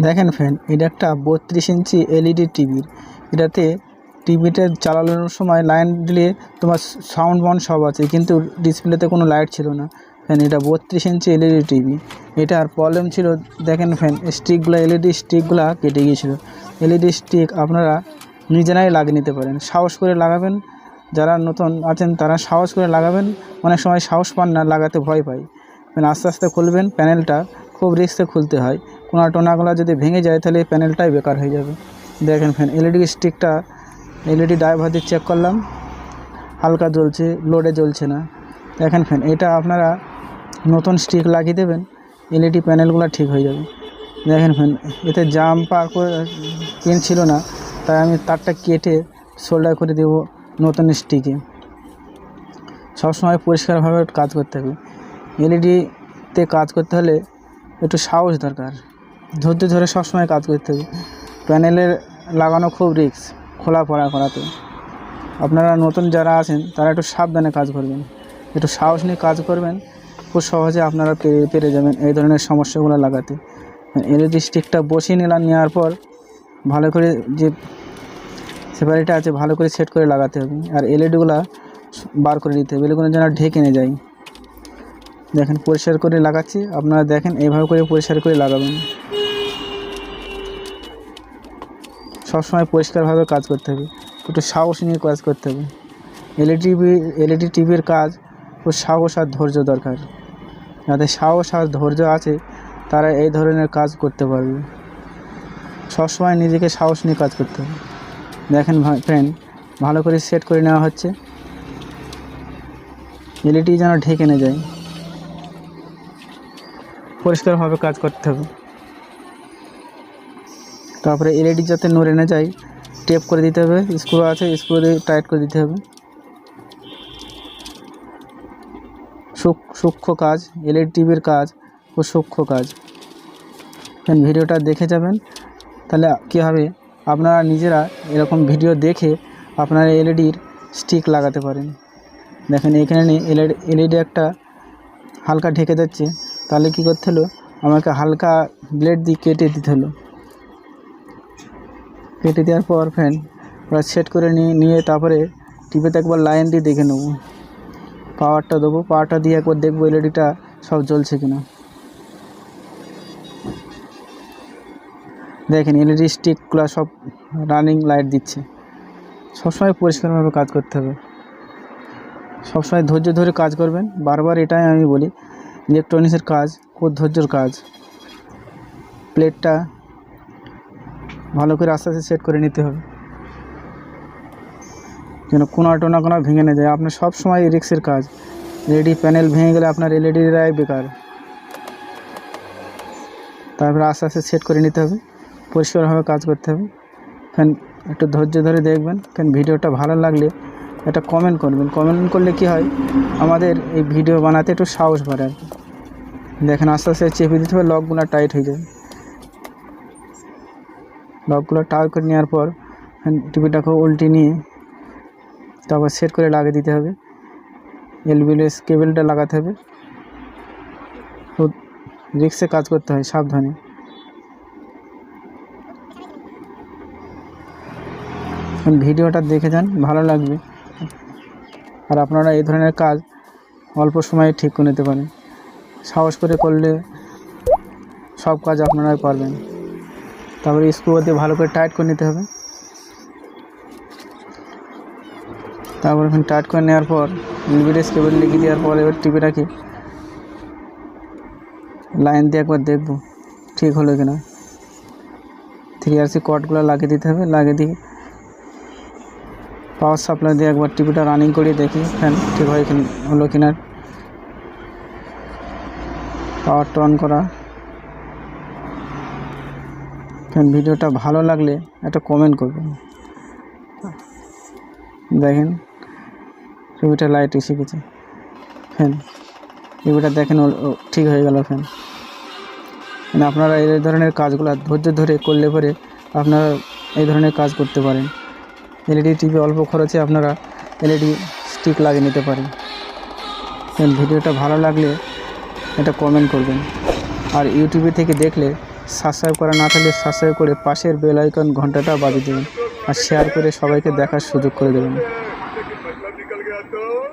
দেখেন ফ্রেন্ড, এটা একটা 32 ইঞ্চি এলইডি টিভির। এটাতে টিভিটা চালানোর সময় লাইন দিলে তোমার সাউন্ড বাউন্ড সব আছে, কিন্তু ডিসপ্লেতে কোনো লাইট ছিল না। ফ্যান এটা 32 ইঞ্চি এলইডি টিভি। এটার প্রবলেম ছিল, দেখেন ফ্যান, স্টিকগুলো, এলইডি স্টিকগুলো কেটে গিয়েছিলো। এলইডি স্টিক আপনারা নিজেরাই লাগিয়ে নিতে পারেন, সাহস করে লাগাবেন। যারা নতুন আছেন তারা সাহস করে লাগাবেন, অনেক সময় সাহস পান না, লাগাতে ভয় পায়। আস্তে আস্তে খুলবেন। প্যানেলটা খুব রিস্কে খুলতে হয়, কোনা টোনাগুলো যদি ভেঙে যায় তাহলে প্যানেলটাই বেকার হয়ে যাবে। দেখেন ফ্যান, এলইডি স্টিকটা এলইডি ড্রাইভার দিয়ে চেক করলাম, হালকা জ্বলছে, লোডে জ্বলছে না। দেখেন ফ্যান, এটা আপনারা নতুন স্টিক লাগিয়ে দেবেন, এলইডি প্যানেলগুলো ঠিক হয়ে যাবে। দেখেন ফ্যান, এতে জাম পার করে পেন ছিল না, তাই আমি তারটা কেটে সোল্ডার করে দেবো নতুন স্টিকে। সবসময় পরিষ্কারভাবে কাজ করতে হবে। এলইডিতে কাজ করতে হলে একটু সাহস দরকার, ধৈর্য ধরে সবসময় কাজ করতে হবে। প্যানেলের লাগানো খুব রিস্ক, খোলা পড়া করাতে। আপনারা নতুন যারা আছেন তারা একটু সাবধানে কাজ করবেন, একটু সাহস নিয়ে কাজ করবেন, খুব সহজে আপনারা পেরে যাবেন এই ধরনের সমস্যাগুলো লাগাতে। এলইডি স্টিকটা বসিয়ে নিলাম, নেওয়ার পর ভালো করে যে সেপারেটর আছে ভালো করে সেট করে লাগাতে হবে, আর এলইডিগুলো বার করে দিতে হবে, এগুলো যেন ঢেকে নিয়ে যায়। দেখেন পরিষ্কার করে লাগাচ্ছি, আপনারা দেখেন এইভাবে করে পরিষ্কার করে লাগাবেন। সবসময় পরিষ্কারভাবে কাজ করতে হবে, একটু সাহস নিয়ে কাজ করতে হবে। এলইডি টিভির কাজ খুব সাহস আর ধৈর্য দরকার। যাদের সাহস আর ধৈর্য আছে তারা এই ধরনের কাজ করতে পারবে। সবসময় নিজেকে সাহস নিয়ে কাজ করতে হবে। দেখেন ফ্রেন্ড, ভালো করে সেট করে নেওয়া হচ্ছে, এলইডি যেন ঢেকে না যায়। পরিষ্কারভাবে কাজ করতে হবে। তারপরে এলইডি যাতে নড়ে না যায় টেপ করে দিতে হবে, স্ক্রু আছে স্ক্রু দিয়ে টাইট করে দিতে হবে। সূক্ষ্ম কাজ, এলইডি টিভির কাজ খুব সূক্ষ্ম কাজ। ভিডিওটা দেখে যাবেন, তাহলে কী হবে, আপনারা নিজেরা এরকম ভিডিও দেখে আপনারা এলইডির স্টিক লাগাতে পারেন। দেখেন এখানে এলইডি একটা হালকা ঢেকে যাচ্ছে, তাহলে কী করতে হলো, আমাকে হালকা ব্লেড দিয়ে কেটে দিতে হলো। কেটে দেওয়ার পর ফ্যান ওরা সেট করে নিয়ে তারপরে টিভিতে একবার লাইন দিয়ে দেখে নেব, পাওয়ারটা দেবো, পাওয়ারটা দিয়ে একবার দেখবো এলইডিটা সব জ্বলছে কিনা। দেখেন এলইডি স্টিকগুলো সব রানিং লাইট দিচ্ছে। সবসময় পরিষ্কারভাবে কাজ করতে হবে, সবসময় ধৈর্য ধরে কাজ করবেন। বারবার এটাই আমি বলি, ইলেকট্রনিক্সের কাজ খুব ধৈর্যর কাজ। প্লেটটা ভালো করে আস্তে আস্তে সেট করে নিতে হবে, যেন কোনা ভেঙে না যায়। আপনার সব সময় রিস্কের কাজ। এলইডি প্যানেল ভেঙে গেলে আপনার এলইডিরাই বেকার। তারপরে আস্তে আস্তে সেট করে নিতে হবে, পরিষ্কারভাবে কাজ করতে হবে। ফ্যান একটু ধৈর্য ধরে দেখবেন। ফ্যান ভিডিওটা ভালো লাগলে একটা কমেন্ট করবেন, কমেন্ট করলে কি হয়, আমাদের এই ভিডিও বানাতে একটু সাহস বাড়ে আর কি। দেখেন আস্তে আস্তে চেপে দিতে হবে, লকগুলো টাইট হয়ে যায়। লকগুলো টাইট করে নেওয়ার পর টিভিটাকে উল্টে নিয়ে তারপর সেট করে লাগিয়ে দিতে হবে। এলবিএস কেবেলটা লাগাতে হবে, খুব রিস্কে কাজ করতে হয়, সাবধানে। ভিডিওটা দেখে যান, ভালো লাগবে। আর আপনারা এই ধরনের কাজ অল্প সময়ে ঠিক করে নিতে পারেন। সাহস করে করলে সব কাজ আপনারাই পারবেন। তারপরে স্ক্রু দিয়ে ভালো করে টাইট করে নিতে হবে। তারপর টাইট করে নেওয়ার পর এলবিএস কেবল লিখে দেওয়ার পর এবার টিভিটাকে লাইন দিয়ে একবার দেখব ঠিক হলো কিনা। 3RC কর্ডগুলো লাগিয়ে দিতে হবে, লাগিয়ে দিয়ে পাওয়ার সাপ্লাই দিয়ে একবার টিভিটা রানিং করিয়ে দেখি ফ্যান ঠিক হলো কিনা। পাওয়ারটা অন করা। ফ্যান ভিডিওটা ভালো লাগলে একটা কমেন্ট করবেন। দেখেন টিভিটা লাইট এসে গেছে। ফ্যান টিভিটা দেখেন ঠিক হয়ে গেল। ফ্যান আপনারা এই ধরনের কাজগুলো ধৈর্য ধরে করলে পরে আপনারা এই ধরনের কাজ করতে পারেন। এলইডি টিভি অল্প খরচে আপনারা এলইডি স্টিক লাগিয়ে নিতে পারেন। ভিডিওটা ভালো লাগলে একটা কমেন্ট করবেন, আর ইউটিউবে থেকে দেখলে সাবস্ক্রাইব করা না থাকলে সাবস্ক্রাইব করে পাশের বেল আইকন ঘন্টাটা বাজিয়ে দেবেন আর শেয়ার করে সবাইকে দেখার সুযোগ করে দেবেন।